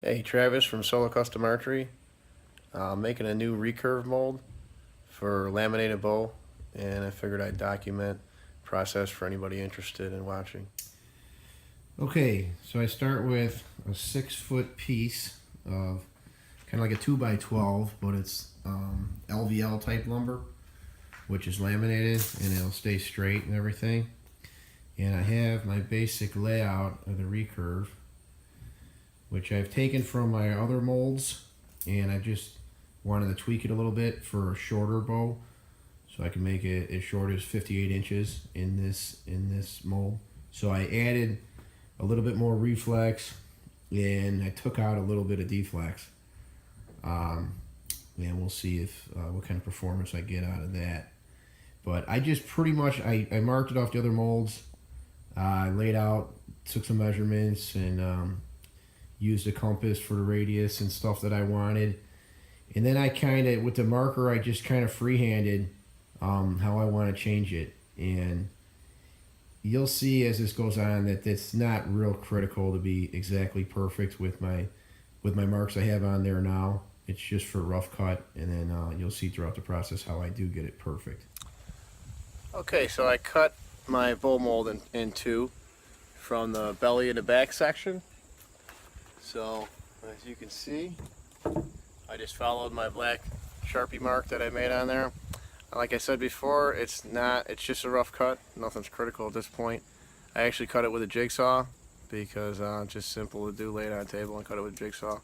Hey, Travis from Solo Custom Archery. Making a new recurve mold for laminated bow, and I figured I'd document process for anybody interested in watching. Okay, so I start with a 6-foot piece of kind of like a 2x12, but it's LVL type lumber, which is laminated and it'll stay straight and everything. And I have my basic layout of the recurve, which I've taken from my other molds, and I just wanted to tweak it a little bit for a shorter bow, so I can make it as short as 58 inches in this mold. So I added a little bit more reflex, and I took out a little bit of deflex. And we'll see if what kind of performance I get out of that. But I just pretty much I marked it off the other molds. I laid out, took some measurements, and used a compass for the radius and stuff that I wanted. And then I kind of, with the marker, I just kind of freehanded how I want to change it. And you'll see as this goes on that it's not real critical to be exactly perfect with my marks I have on there now. It's just for rough cut, and then you'll see throughout the process how I do get it perfect. Okay, so I cut my bow mold in two from the belly and the back section. So as you can see, I just followed my black Sharpie mark that I made on there. Like I said before, it's just a rough cut. Nothing's critical at this point. I actually cut it with a jigsaw because it's just simple to do, lay it on a table and cut it with a jigsaw,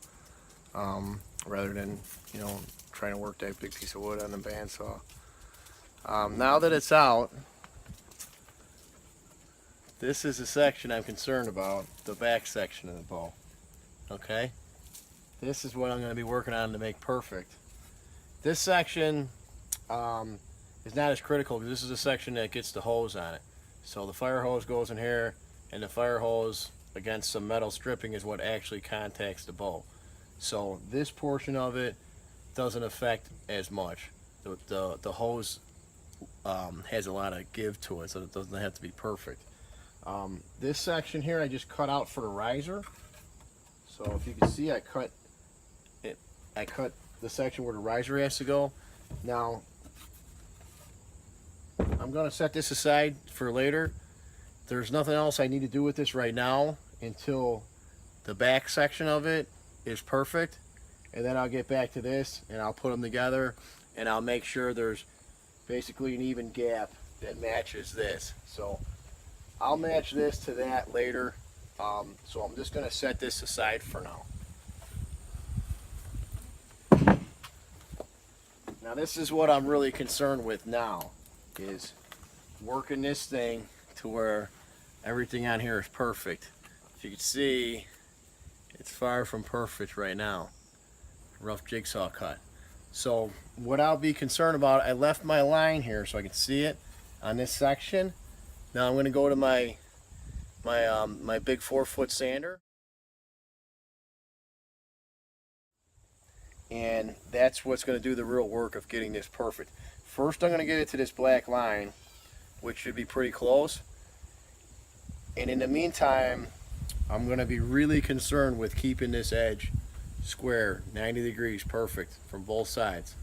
rather than, trying to work that big piece of wood on the bandsaw. Now that it's out, this is the section I'm concerned about, the back section of the bow. Okay? This is what I'm going to be working on to make perfect. This section is not as critical because this is a section that gets the hose on it. So the fire hose goes in here, and the fire hose against some metal stripping is what actually contacts the bow. So this portion of it doesn't affect as much. The hose has a lot of give to it, so it doesn't have to be perfect. This section here I just cut out for the riser. So if you can see, I cut the section where the riser has to go. Now I'm going to set this aside for later. There's nothing else I need to do with this right now until the back section of it is perfect, and then I'll get back to this and I'll put them together, and I'll make sure there's basically an even gap that matches this. So I'll match this to that later. So I'm just going to set this aside for now. Now this is what I'm really concerned with now, is working this thing to where everything on here is perfect. If you can see, it's far from perfect right now. Rough jigsaw cut. So what I'll be concerned about, I left my line here so I can see it on this section. Now I'm going to go to my big 4-foot sander, and that's what's going to do the real work of getting this perfect. First I'm going to get it to this black line, which should be pretty close, and in the meantime I'm going to be really concerned with keeping this edge square, 90 degrees, perfect from both sides.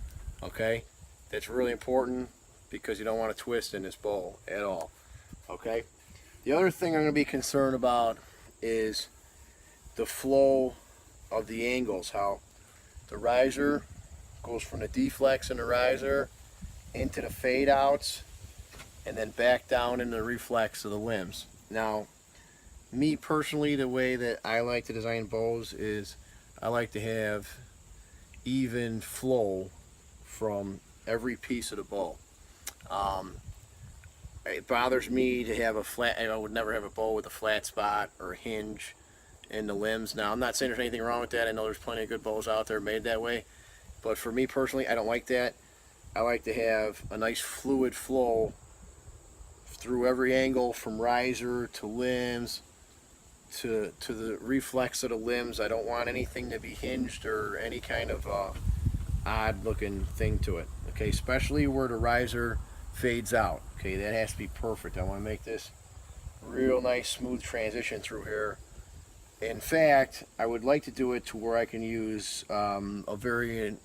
Okay, that's really important because you don't want to twist in this bow at all. Okay, the other thing I'm going to be concerned about is the flow of the angles, how the riser goes from the deflex in the riser into the fade outs and then back down in the reflex of the limbs. Now, me personally, the way that I like to design bows is I like to have even flow from every piece of the bow. It bothers me to have a flat, I would never have a bow with a flat spot or hinge in the limbs. Now, I'm not saying there's anything wrong with that. I know there's plenty of good bows out there made that way. But for me personally, I don't like that. I like to have a nice fluid flow through every angle, from riser to limbs to the reflex of the limbs. I don't want anything to be hinged or any kind of odd looking thing to it. Okay, especially where the riser fades out. Okay, that has to be perfect. I want to make this real nice smooth transition through here, In fact, I would like to do it to where I can use a variant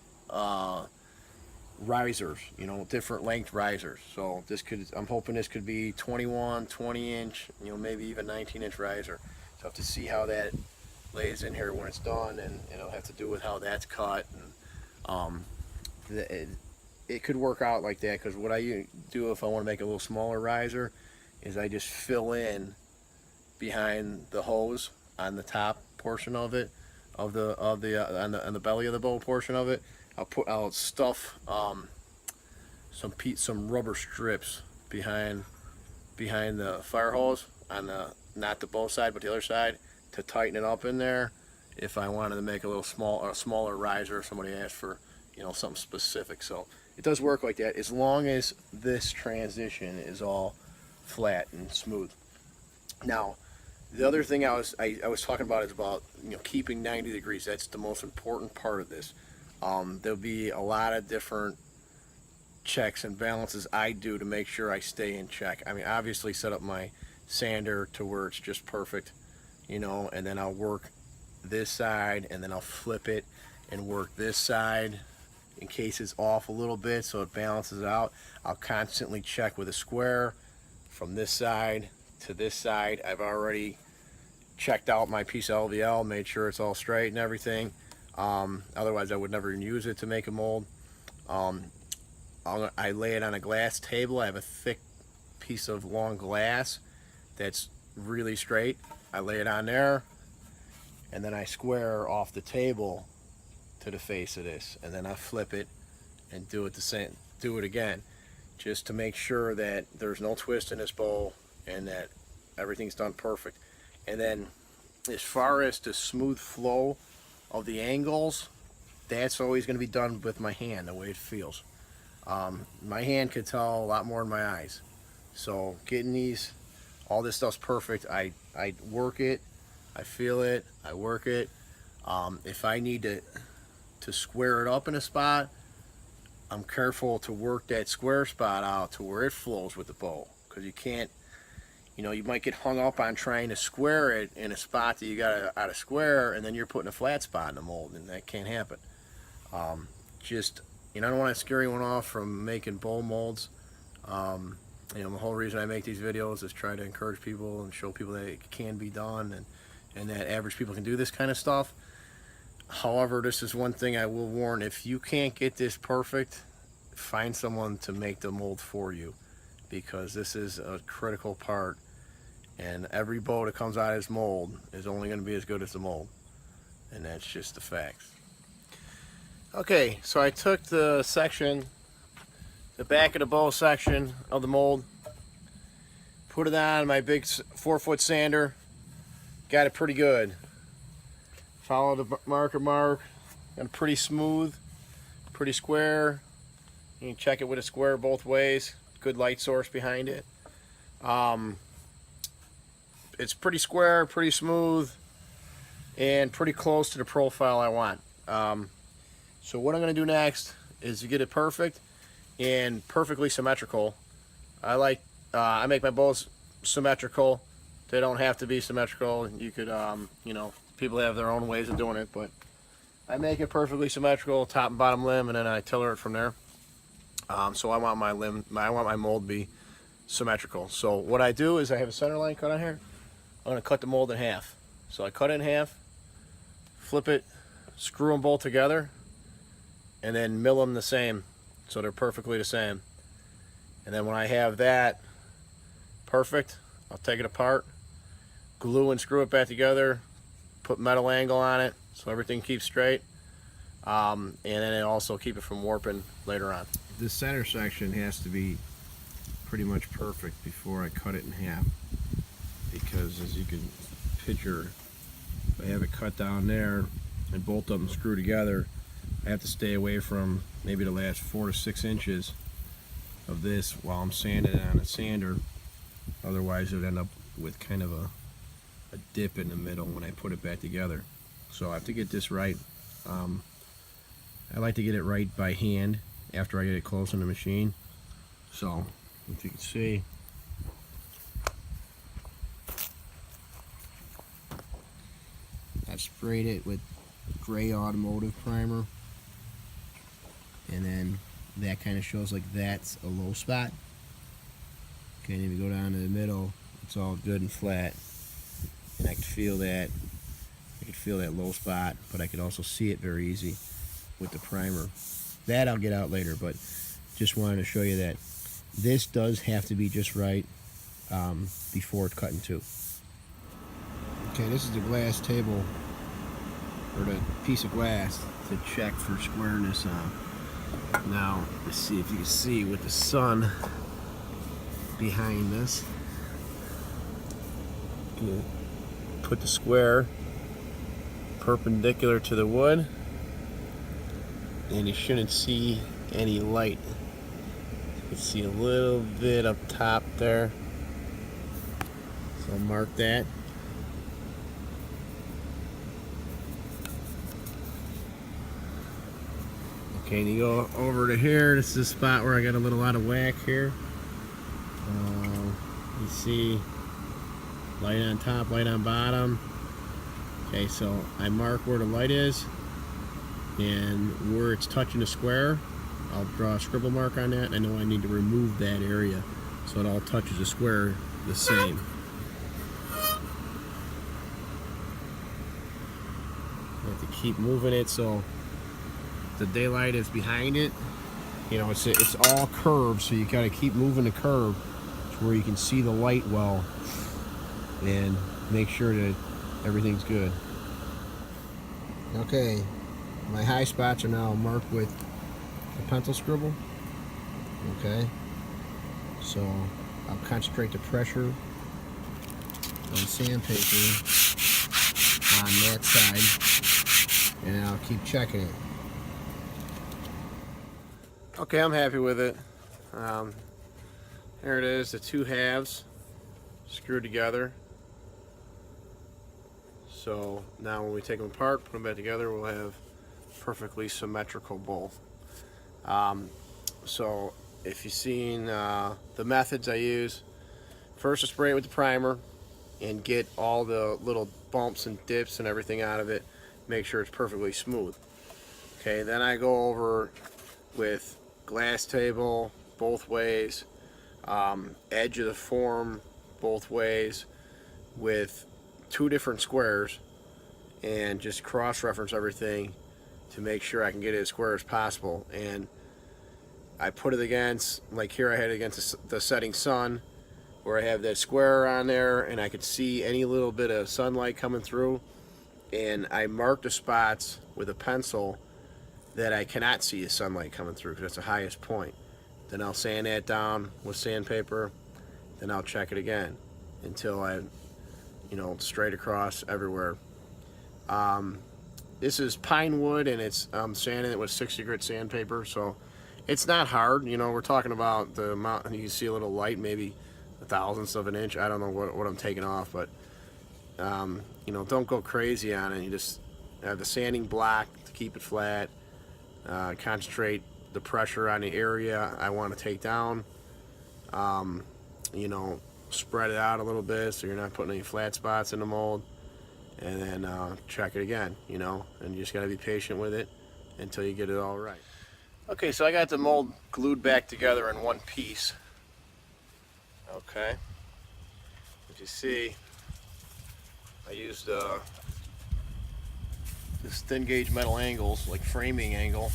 risers, you know, different length risers. So this could, I'm hoping this could be 21, 20 inch, you know, maybe even 19-inch riser. So I have to see how that lays in here when it's done, and it'll have to do with how that's cut. And it could work out like that, because what I do if I want to make a little smaller riser is I just fill in behind the hose on the top portion of it, on the belly of the bow portion of it. I'll stuff some rubber strips behind the fire hose on the, not the bow side but the other side, to tighten it up in there if I wanted to make a smaller riser. Somebody asked for, you know, something specific. So it does work like that, as long as this transition is all flat and smooth. Now, the other thing I was talking about is about, you know, keeping 90 degrees. That's the most important part of this. There'll be a lot of different checks and balances I do to make sure I stay in check. I mean, obviously set up my sander to where it's just perfect, you know, and then I'll work this side, and then I'll flip it and work this side in case it's off a little bit, so it balances out. I'll constantly check with a square from this side to this side. I've already checked out my piece of LVL, made sure it's all straight and everything. Otherwise I would never even use it to make a mold. I lay it on a glass table. I have a thick piece of long glass that's really straight. I lay it on there, and then I square off the table to the face of this, and then I flip it and do it again, just to make sure that there's no twist in this bow and that everything's done perfect. And then as far as the smooth flow of the angles, that's always going to be done with my hand, the way it feels. My hand could tell a lot more than my eyes. So getting all this stuff's perfect. I work it, I feel it, I work it. If I need to square it up in a spot, I'm careful to work that square spot out to where it flows with the bow, because you can't, you know, you might get hung up on trying to square it in a spot that you got out of square, and then you're putting a flat spot in the mold, and that can't happen. Just, you know, I don't want to scare anyone off from making bow molds. You know, the whole reason I make these videos is try to encourage people and show people that it can be done, and that average people can do this kind of stuff. However, this is one thing I will warn: if you can't get this perfect, find someone to make the mold for you, because this is a critical part, and every bow that comes out of this mold is only going to be as good as the mold, and that's just the facts. Okay, so I took the back of the bow section of the mold, put it on my big 4-foot sander, got it pretty good. Follow the marker mark, got it pretty smooth, pretty square. You can check it with a square both ways. Good light source behind it. It's pretty square, pretty smooth, and pretty close to the profile I want. So what I'm going to do next is to get it perfect and perfectly symmetrical. I make my bows symmetrical. They don't have to be symmetrical. You could, you know, people have their own ways of doing it, but I make it perfectly symmetrical, top and bottom limb, and then I tiller it from there. So I want my mold to be symmetrical. So what I do is I have a center line cut on here. I'm going to cut the mold in half. So I cut it in half, flip it, screw them both together, and then mill them the same, so they're perfectly the same. And then when I have that perfect, I'll take it apart, glue and screw it back together, put metal angle on it so everything keeps straight, and then it also keep it from warping later on. This center section has to be pretty much perfect before I cut it in half, because as you can picture, if I have it cut down there and both of them screw together, I have to stay away from maybe the last 4 to 6 inches of this while I'm sanding it on a sander. Otherwise it would end up with kind of a dip in the middle when I put it back together. So I have to get this right. I like to get it right by hand after I get it close on the machine. So if you can see, sprayed it with gray automotive primer, and then that kind of shows like that's a low spot. Okay, and if you go down to the middle, it's all good and flat, and I could feel that. I could feel that low spot, but I could also see it very easy with the primer. That I'll get out later, but just wanted to show you that this does have to be just right before it's cut in two. Okay, this is the glass table, or the piece of glass, to check for squareness on. Now, let's see if you can see with the sun behind this. You put the square perpendicular to the wood, and you shouldn't see any light. You can see a little bit up top there, so I'll mark that. Okay, and you go over to here. This is the spot where I got a little out of whack here. You see light on top, light on bottom. Okay, so I mark where the light is, and where it's touching the square, I'll draw a scribble mark on that. I know I need to remove that area so it all touches the square the same. I have to keep moving it so the daylight is behind it. You know, it's all curved, so you gotta keep moving the curve to where you can see the light well and make sure that everything's good. Okay, my high spots are now marked with a pencil scribble. Okay, so I'll concentrate the pressure on sandpaper on that side, and I'll keep checking it. Okay, I'm happy with it. Here it is, the two halves screwed together. So now when we take them apart, put them back together, we'll have perfectly symmetrical both. So if you've seen the methods I use, first I spray it with the primer and get all the little bumps and dips and everything out of it, make sure it's perfectly smooth. Okay, then I go over with glass table both ways, edge of the form both ways, with two different squares, and just cross-reference everything to make sure I can get it as square as possible. And I put it against, like here I had it against the setting sun, where I have that square on there and I could see any little bit of sunlight coming through, and I marked the spots with a pencil that I cannot see the sunlight coming through because that's the highest point. Then I'll sand that down with sandpaper, then I'll check it again until I, you know, straight across everywhere. This is pine wood, and it's sanding it with 60 grit sandpaper, so it's not hard. You know, we're talking about the amount, you can see a little light, maybe a thousandth of an inch. I don't know what I'm taking off, but you know, don't go crazy on it. You just have the sanding block to keep it flat. Concentrate the pressure on the area I want to take down. You know, spread it out a little bit so you're not putting any flat spots in the mold, and then check it again, you know, and you just got to be patient with it until you get it all right. Okay, so I got the mold glued back together in one piece. Okay, as you see, I used this thin gauge metal angles, like framing angle.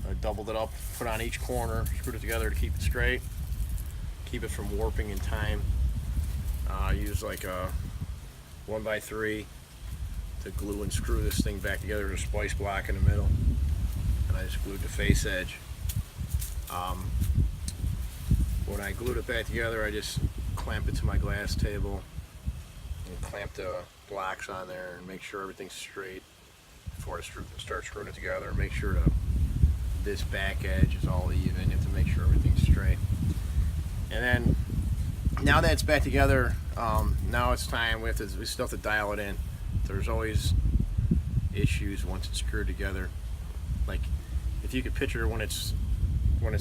I doubled it up, put on each corner, screwed it together to keep it straight, keep it from warping in time. I used like a 1x3 to glue and screw this thing back together with a splice block in the middle, and I just glued the face edge. When I glued it back together, I just clamped it to my glass table and clamped the blocks on there and make sure everything's straight before I start screwing it together. Make sure this back edge is all even. You have to make sure everything's straight. And then now that it's back together, now it's time. We still have to dial it in. There's always issues once it's screwed together. Like if you could picture when it's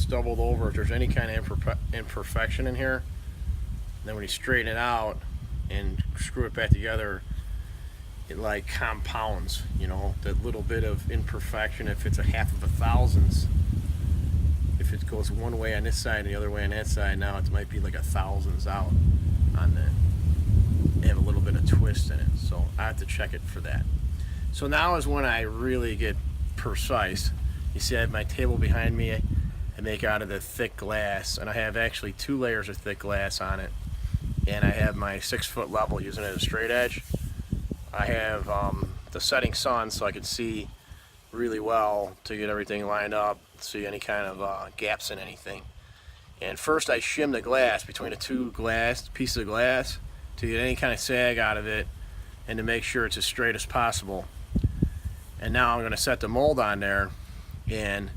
doubled over, if there's any kind of imperfection in here, then when you straighten it out and screw it back together, it like compounds, you know, that little bit of imperfection. If it's a half of a thousandths, if it goes one way on this side and the other way on that side, now it might be like a thousandths out on the, have a little bit of twist in it. So I have to check it for that. So now is when I really get precise. You see I have my table behind me. I make out of the thick glass, and I have actually 2 layers of thick glass on it. And I have my 6-foot level using it as a straight edge. I have the setting sun so I can see really well to get everything lined up, see any kind of gaps in anything. And first I shim the glass between the 2 pieces of glass to get any kind of sag out of it and to make sure it's as straight as possible. And now I'm going to set the mold on there, and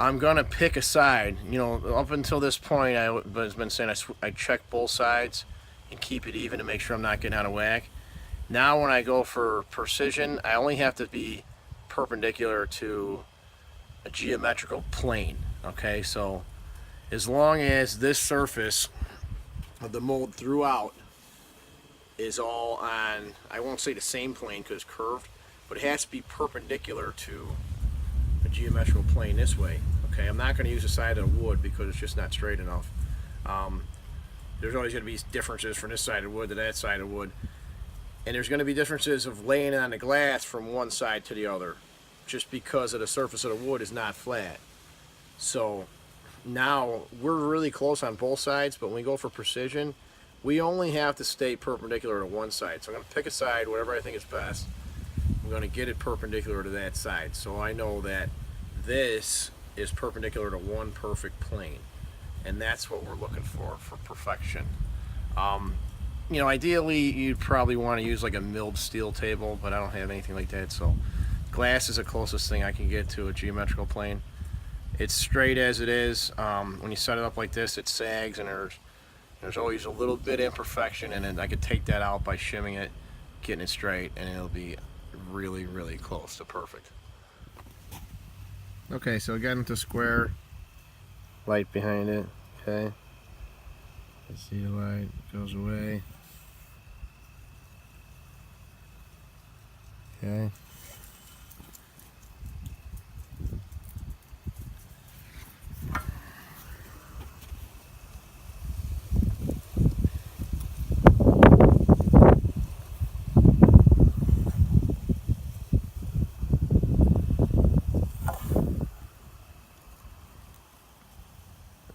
I'm going to pick a side. You know, up until this point I've been saying I check both sides and keep it even to make sure I'm not getting out of whack. Now when I go for precision, I only have to be perpendicular to a geometrical plane. Okay, so as long as this surface of the mold throughout is all on, I won't say the same plane because it's curved, but it has to be perpendicular to a geometrical plane this way. Okay, I'm not going to use the side of the wood because it's just not straight enough. There's always going to be differences from this side of wood to that side of wood. And there's going to be differences of laying on the glass from one side to the other, just because of the surface of the wood is not flat. So now we're really close on both sides, but when we go for precision, we only have to stay perpendicular to one side. So I'm going to pick a side, whatever I think is best. I'm going to get it perpendicular to that side. So I know that this is perpendicular to one perfect plane. And that's what we're looking for perfection. You know, ideally you'd probably want to use like a milled steel table, but I don't have anything like that, so glass is the closest thing I can get to a geometrical plane. It's straight as it is. When you set it up like this, it sags, and there's always a little bit of imperfection, and then I could take that out by shimming it, getting it straight, and it'll be really, really close to perfect. Okay, so again, the square light behind it. Okay, let's see, the light goes away. Okay.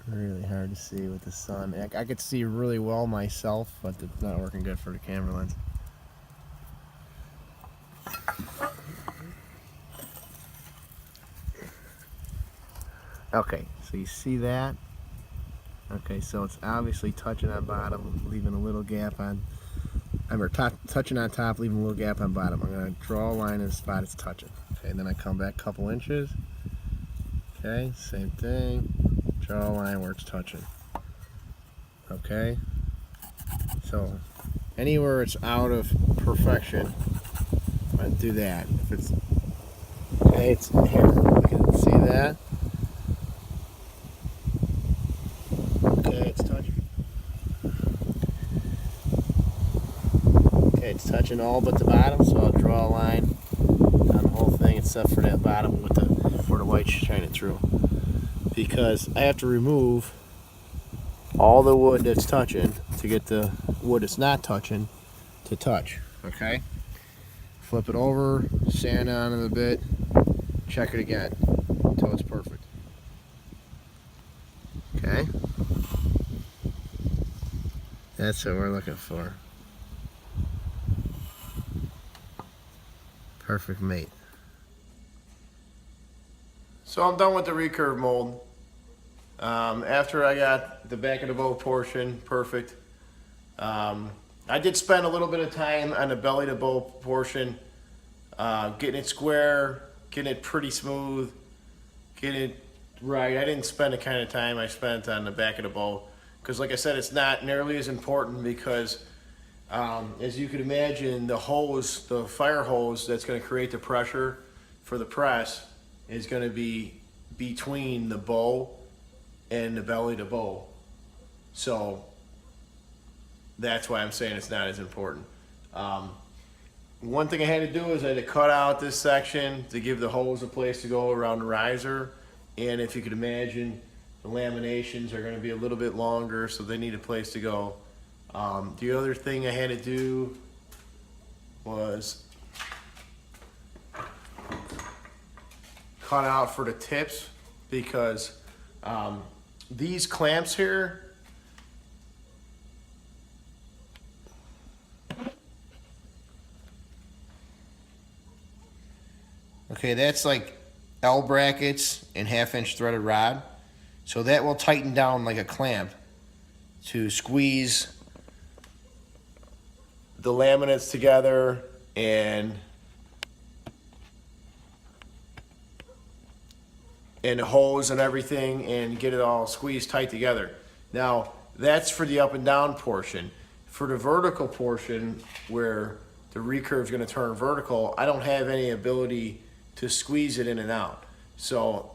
Really hard to see with the sun. I could see really well myself, but it's not working good for the camera lens. Okay, so you see that? Okay, so it's obviously touching on bottom, leaving a little gap on, touching on top, leaving a little gap on bottom. I'm going to draw a line in the spot it's touching. Okay, and then I come back a couple inches. Okay, same thing. Draw a line where it's touching. Okay, so anywhere it's out of perfection, I do that. If it's okay, it's here. You can see that. Okay, it's touching. Okay, it's touching all but the bottom, so I'll draw a line on the whole thing except for that bottom with where the light's shining through. Because I have to remove all the wood that's touching to get the wood that's not touching to touch. Okay? Flip it over, sand on it a bit, check it again until it's perfect. Okay? That's what we're looking for. Perfect mate. So I'm done with the recurve mold. After I got the back of the bow portion perfect, I did spend a little bit of time on the belly to bow portion, getting it square, getting it pretty smooth, getting it right. I didn't spend the kind of time I spent on the back of the bow, because like I said, it's not nearly as important, because as you can imagine, the hose, the fire hose that's going to create the pressure for the press is going to be between the bow and the belly to bow. So that's why I'm saying it's not as important. one thing I had to do is I had to cut out this section to give the hose a place to go around the riser. And if you could imagine, the laminations are going to be a little bit longer, so they need a place to go. The other thing I had to do was cut out for the tips, because these clamps here, okay, that's like L brackets and 1/2-inch threaded rod. So that will tighten down like a clamp to squeeze the laminates together and hose and everything, and get it all squeezed tight together. Now, that's for the up and down portion. For the vertical portion, where the recurve is going to turn vertical, I don't have any ability to squeeze it in and out. So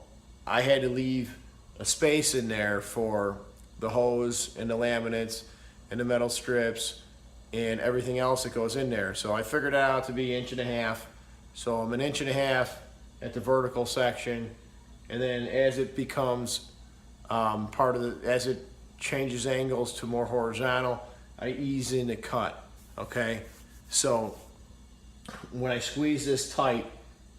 I had to leave a space in there for the hose and the laminates and the metal strips and everything else that goes in there. So I figured it out to be 1.5 inches. So I'm 1.5 inches at the vertical section, and then as it becomes as it changes angles to more horizontal, I ease in the cut. Okay, so when I squeeze this tight,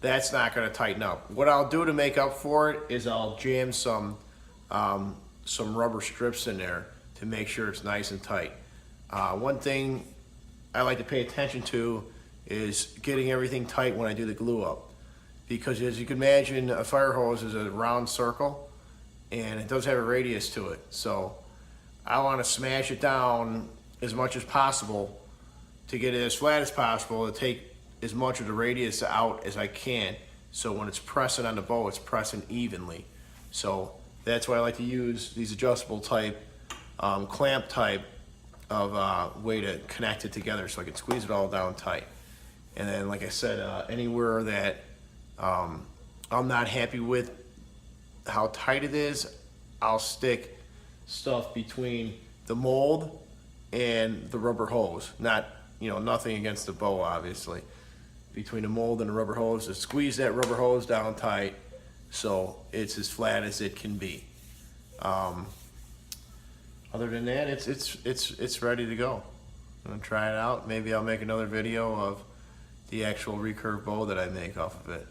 that's not going to tighten up. What I'll do to make up for it is I'll jam some rubber strips in there to make sure it's nice and tight. One thing I like to pay attention to is getting everything tight when I do the glue up, because as you can imagine, a fire hose is a round circle and it does have a radius to it. So I want to smash it down as much as possible to get it as flat as possible, to take as much of the radius out as I can, so when it's pressing on the bow, it's pressing evenly. So that's why I like to use these adjustable type, clamp type of way to connect it together, so I can squeeze it all down tight. And then, like I said, anywhere that I'm not happy with how tight it is, I'll stick stuff between the mold and the rubber hose. Not, nothing against the bow, obviously. Between the mold and the rubber hose, to squeeze that rubber hose down tight so it's as flat as it can be. Other than that, it's ready to go. I'm gonna try it out. Maybe I'll make another video of the actual recurve bow that I make off of it.